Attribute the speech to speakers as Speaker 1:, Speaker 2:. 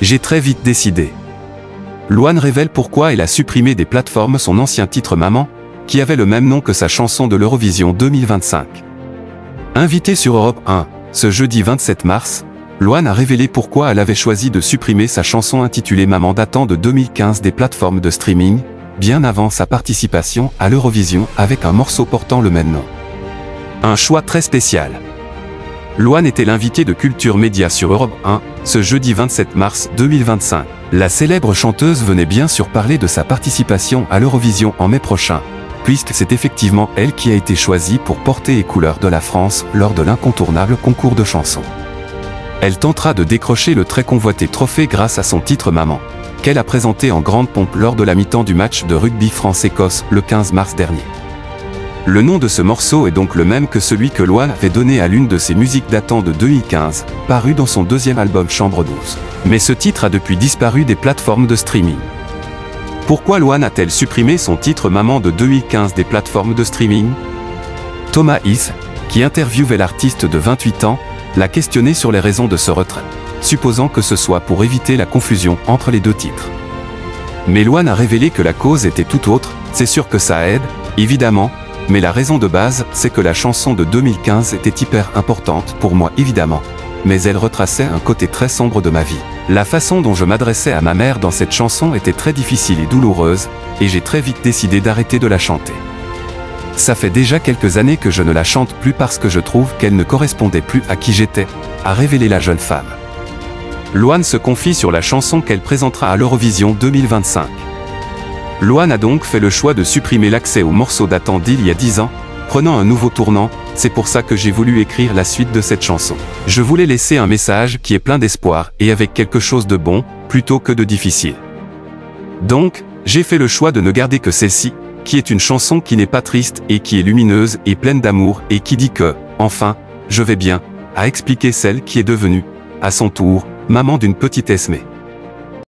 Speaker 1: J'ai très vite décidé. Louane révèle pourquoi elle a supprimé des plateformes son ancien titre Maman, qui avait le même nom que sa chanson de l'Eurovision 2025. Invitée sur Europe 1, ce jeudi 27 mars, Louane a révélé pourquoi elle avait choisi de supprimer sa chanson intitulée Maman datant de 2015 des plateformes de streaming, bien avant sa participation à l'Eurovision avec un morceau portant le même nom. Un choix très spécial. Louane était l'invitée de Culture Média sur Europe 1, ce jeudi 27 mars 2025. La célèbre chanteuse venait bien sûr parler de sa participation à l'Eurovision en mai prochain, puisque c'est effectivement elle qui a été choisie pour porter les couleurs de la France lors de l'incontournable concours de chansons. Elle tentera de décrocher le très convoité trophée grâce à son titre Maman, qu'elle a présenté en grande pompe lors de la mi-temps du match de rugby France-Écosse le 15 mars dernier. Le nom de ce morceau est donc le même que celui que Louane avait donné à l'une de ses musiques datant de 2015, paru dans son deuxième album Chambre 12. Mais ce titre a depuis disparu des plateformes de streaming. Pourquoi Louane a-t-elle supprimé son titre Maman de 2015 des plateformes de streaming? Thomas Is, qui interviewait l'artiste de 28 ans, l'a questionné sur les raisons de ce retrait, supposant que ce soit pour éviter la confusion entre les deux titres. Mais Louane a révélé que la cause était tout autre. C'est sûr que ça aide, évidemment, mais la raison de base, c'est que la chanson de 2015 était hyper importante pour moi évidemment, mais elle retraçait un côté très sombre de ma vie. La façon dont je m'adressais à ma mère dans cette chanson était très difficile et douloureuse, et j'ai très vite décidé d'arrêter de la chanter. Ça fait déjà quelques années que je ne la chante plus parce que je trouve qu'elle ne correspondait plus à qui j'étais, a révélé la jeune femme. Louane se confie sur la chanson qu'elle présentera à l'Eurovision 2025. Louane a donc fait le choix de supprimer l'accès au morceau datant d'il y a 10 ans, prenant un nouveau tournant. C'est pour ça que j'ai voulu écrire la suite de cette chanson. Je voulais laisser un message qui est plein d'espoir et avec quelque chose de bon, plutôt que de difficile. Donc, j'ai fait le choix de ne garder que celle-ci, qui est une chanson qui n'est pas triste et qui est lumineuse et pleine d'amour et qui dit que, enfin, je vais bien, a expliqué celle qui est devenue, à son tour, maman d'une petite Esmée.